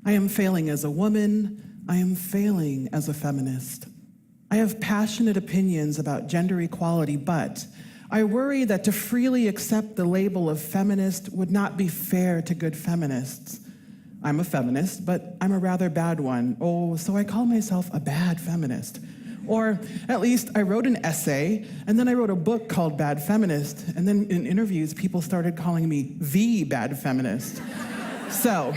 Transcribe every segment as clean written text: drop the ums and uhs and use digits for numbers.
I am failing as a woman. I am failing as a feminist. I have passionate opinions about gender equality, but I worry that to freely accept the label of feminist would not be fair to good feminists. I'm a feminist, but I'm a rather bad one. Oh, so I call myself a bad feminist. Or at least I wrote an essay, and then I wrote a book called Bad Feminist, and then in interviews, people started calling me the bad feminist. So,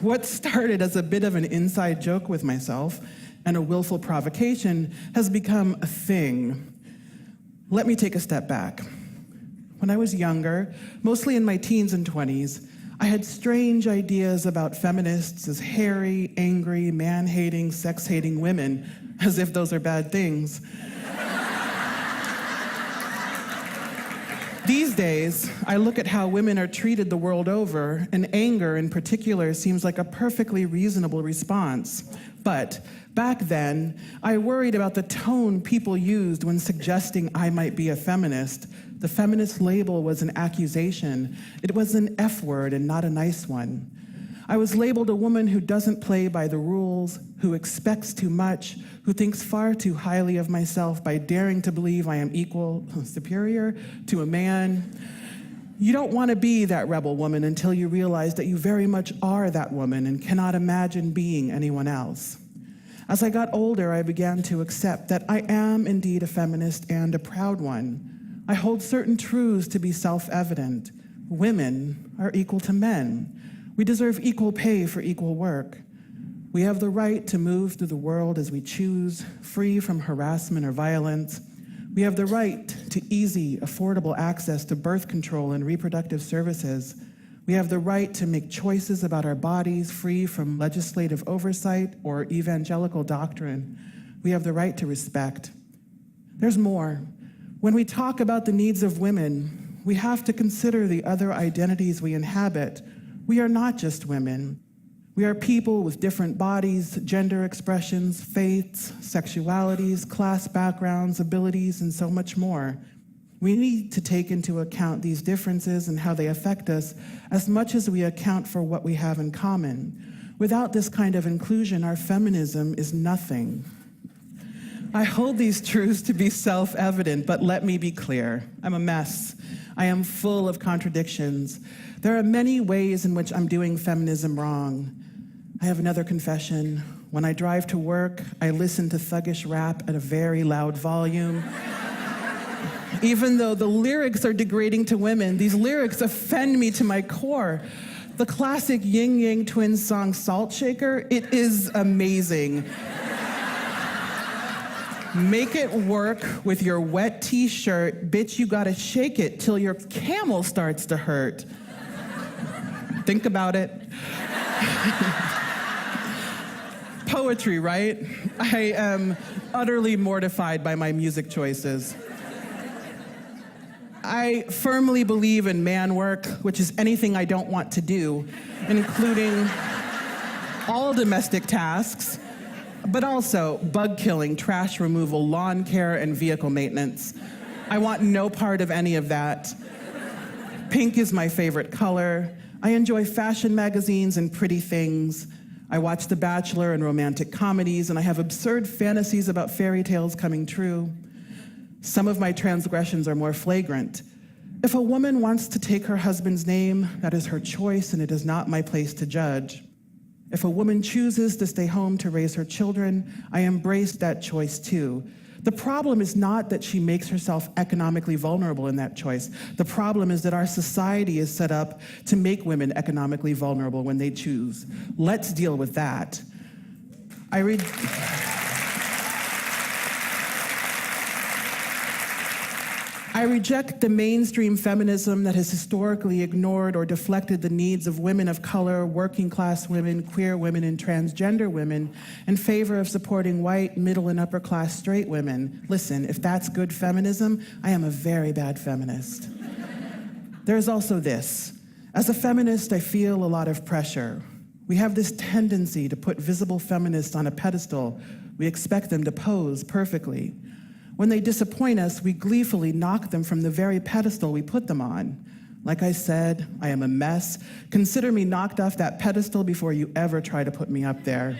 what started as a bit of an inside joke with myself and a willful provocation has become a thing. Let me take a step back. When I was younger, mostly in my teens and 20s, I had strange ideas about feminists as hairy, angry, man-hating, sex-hating women, as if those are bad things. These days, I look at how women are treated the world over, and anger in particular seems like a perfectly reasonable response. But back then, I worried about the tone people used when suggesting I might be a feminist. The feminist label was an accusation. It was an F word and not a nice one. I was labeled a woman who doesn't play by the rules, who expects too much, who thinks far too highly of myself by daring to believe I am equal, superior to a man. You don't want to be that rebel woman until you realize that you very much are that woman and cannot imagine being anyone else. As I got older, I began to accept that I am indeed a feminist and a proud one. I hold certain truths to be self-evident. Women are equal to men. We deserve equal pay for equal work. We have the right to move through the world as we choose, free from harassment or violence. We have the right to easy, affordable access to birth control and reproductive services. We have the right to make choices about our bodies free from legislative oversight or evangelical doctrine. We have the right to respect. There's more. When we talk about the needs of women, we have to consider the other identities we inhabit. We are not just women. We are people with different bodies, gender expressions, faiths, sexualities, class backgrounds, abilities, and so much more. We need to take into account these differences and how they affect us as much as we account for what we have in common. Without this kind of inclusion, our feminism is nothing. I hold these truths to be self-evident, but let me be clear. I'm a mess. I am full of contradictions. There are many ways in which I'm doing feminism wrong. I have another confession. When I drive to work, I listen to thuggish rap at a very loud volume. Even though the lyrics are degrading to women, these lyrics offend me to my core. The classic Ying Yang Twins song, Salt Shaker, it is amazing. Make it work with your wet t-shirt, bitch, you gotta shake it till your camel starts to hurt. Think about it. Poetry, right? I am utterly mortified by my music choices. I firmly believe in man work, which is anything I don't want to do, including all domestic tasks, but also bug killing, trash removal, lawn care, and vehicle maintenance. I want no part of any of that. Pink is my favorite color. I enjoy fashion magazines and pretty things. I watch The Bachelor and romantic comedies, and I have absurd fantasies about fairy tales coming true. Some of my transgressions are more flagrant. If a woman wants to take her husband's name, that is her choice, and it is not my place to judge. If a woman chooses to stay home to raise her children, I embrace that choice too. The problem is not that she makes herself economically vulnerable in that choice. The problem is that our society is set up to make women economically vulnerable when they choose. Let's deal with that. I reject the mainstream feminism that has historically ignored or deflected the needs of women of color, working class women, queer women, and transgender women in favor of supporting white, middle, and upper class straight women. Listen, if that's good feminism, I am a very bad feminist. There's also this. As a feminist, I feel a lot of pressure. We have this tendency to put visible feminists on a pedestal. We expect them to pose perfectly. When they disappoint us, we gleefully knock them from the very pedestal we put them on. Like I said, I am a mess. Consider me knocked off that pedestal before you ever try to put me up there.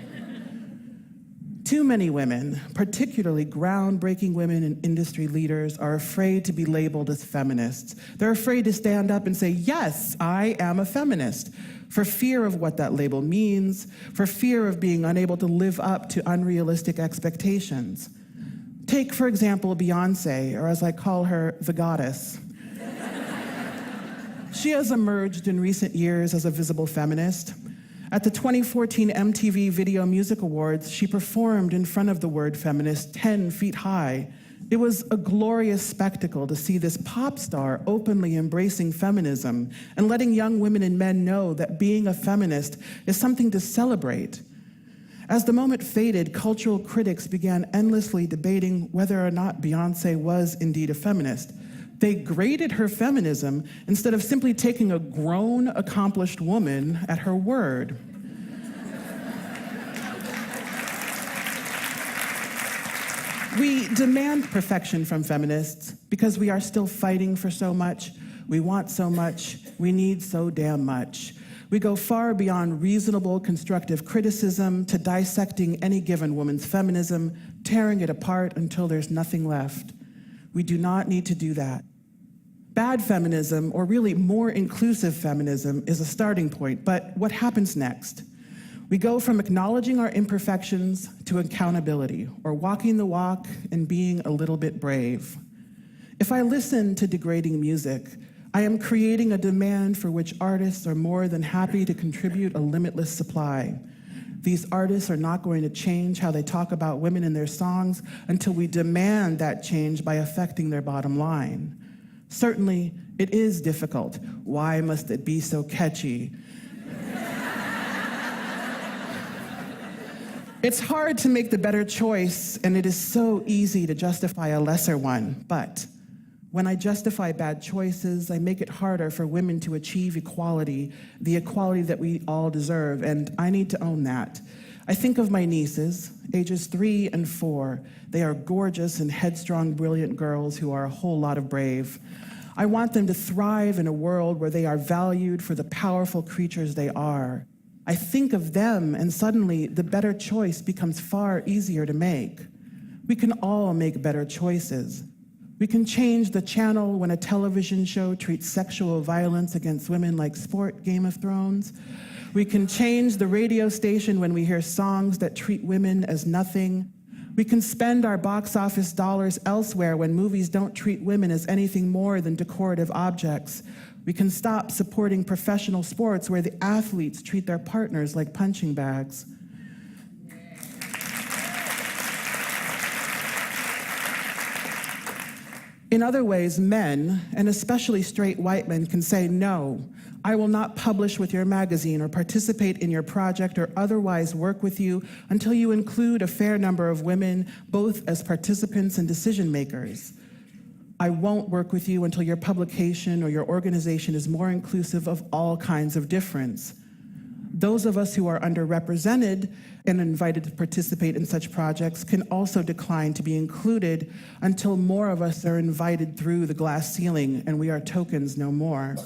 Too many women, particularly groundbreaking women and industry leaders, are afraid to be labeled as feminists. They're afraid to stand up and say, yes, I am a feminist, for fear of what that label means, for fear of being unable to live up to unrealistic expectations. Take, for example, Beyoncé, or as I call her, the goddess. She has emerged in recent years as a visible feminist. At the 2014 MTV Video Music Awards, she performed in front of the word feminist 10 feet high. It was a glorious spectacle to see this pop star openly embracing feminism and letting young women and men know that being a feminist is something to celebrate. As the moment faded, cultural critics began endlessly debating whether or not Beyoncé was indeed a feminist. They graded her feminism instead of simply taking a grown, accomplished woman at her word. We demand perfection from feminists because we are still fighting for so much, we want so much, we need so damn much. We go far beyond reasonable, constructive criticism to dissecting any given woman's feminism, tearing it apart until there's nothing left. We do not need to do that. Bad feminism, or really more inclusive feminism, is a starting point, but what happens next? We go from acknowledging our imperfections to accountability, or walking the walk and being a little bit brave. If I listen to degrading music, I am creating a demand for which artists are more than happy to contribute a limitless supply. These artists are not going to change how they talk about women in their songs until we demand that change by affecting their bottom line. Certainly, it is difficult. Why must it be so catchy? It's hard to make the better choice, and it is so easy to justify a lesser one. But when I justify bad choices, I make it harder for women to achieve equality, the equality that we all deserve, and I need to own that. I think of my nieces, ages 3 and 4. They are gorgeous and headstrong, brilliant girls who are a whole lot of brave. I want them to thrive in a world where they are valued for the powerful creatures they are. I think of them, and suddenly the better choice becomes far easier to make. We can all make better choices. We can change the channel when a television show treats sexual violence against women like sport, Game of Thrones. We can change the radio station when we hear songs that treat women as nothing. We can spend our box office dollars elsewhere when movies don't treat women as anything more than decorative objects. We can stop supporting professional sports where the athletes treat their partners like punching bags. In other ways, men, and especially straight white men, can say, no, I will not publish with your magazine or participate in your project or otherwise work with you until you include a fair number of women, both as participants and decision makers. I won't work with you until your publication or your organization is more inclusive of all kinds of difference. Those of us who are underrepresented and invited to participate in such projects can also decline to be included until more of us are invited through the glass ceiling and we are tokens no more.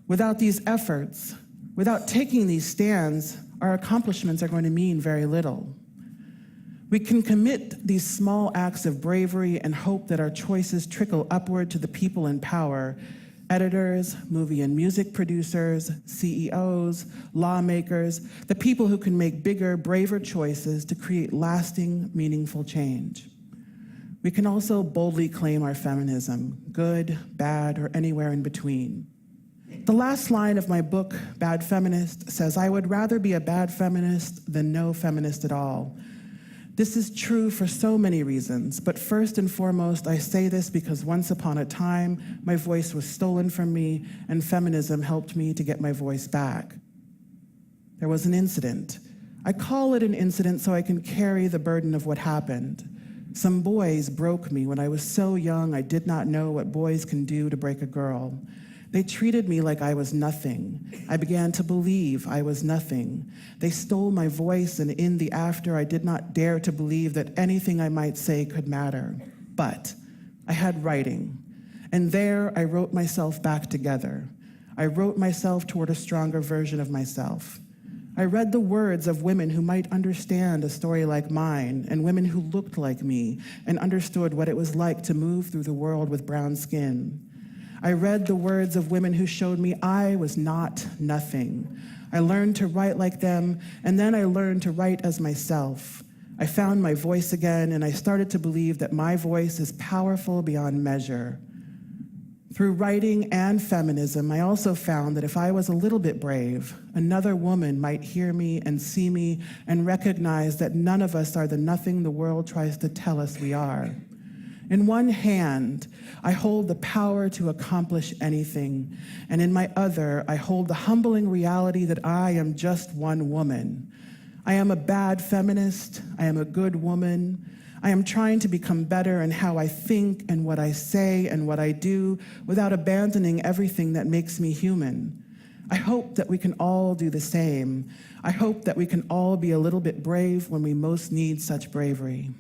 Without these efforts, without taking these stands, our accomplishments are going to mean very little. We can commit these small acts of bravery and hope that our choices trickle upward to the people in power: editors, movie and music producers, CEOs, lawmakers, the people who can make bigger, braver choices to create lasting, meaningful change. We can also boldly claim our feminism, good, bad, or anywhere in between. The last line of my book, Bad Feminist, says, I would rather be a bad feminist than no feminist at all. This is true for so many reasons, but first and foremost, I say this because once upon a time, my voice was stolen from me, and feminism helped me to get my voice back. There was an incident. I call it an incident so I can carry the burden of what happened. Some boys broke me when I was so young I did not know what boys can do to break a girl. They treated me like I was nothing. I began to believe I was nothing. They stole my voice, and in the after, I did not dare to believe that anything I might say could matter. But I had writing, and there I wrote myself back together. I wrote myself toward a stronger version of myself. I read the words of women who might understand a story like mine, and women who looked like me and understood what it was like to move through the world with brown skin. I read the words of women who showed me I was not nothing. I learned to write like them, and then I learned to write as myself. I found my voice again, and I started to believe that my voice is powerful beyond measure. Through writing and feminism, I also found that if I was a little bit brave, another woman might hear me and see me and recognize that none of us are the nothing the world tries to tell us we are. In one hand, I hold the power to accomplish anything, and in my other, I hold the humbling reality that I am just one woman. I am a bad feminist. I am a good woman. I am trying to become better in how I think and what I say and what I do without abandoning everything that makes me human. I hope that we can all do the same. I hope that we can all be a little bit brave when we most need such bravery.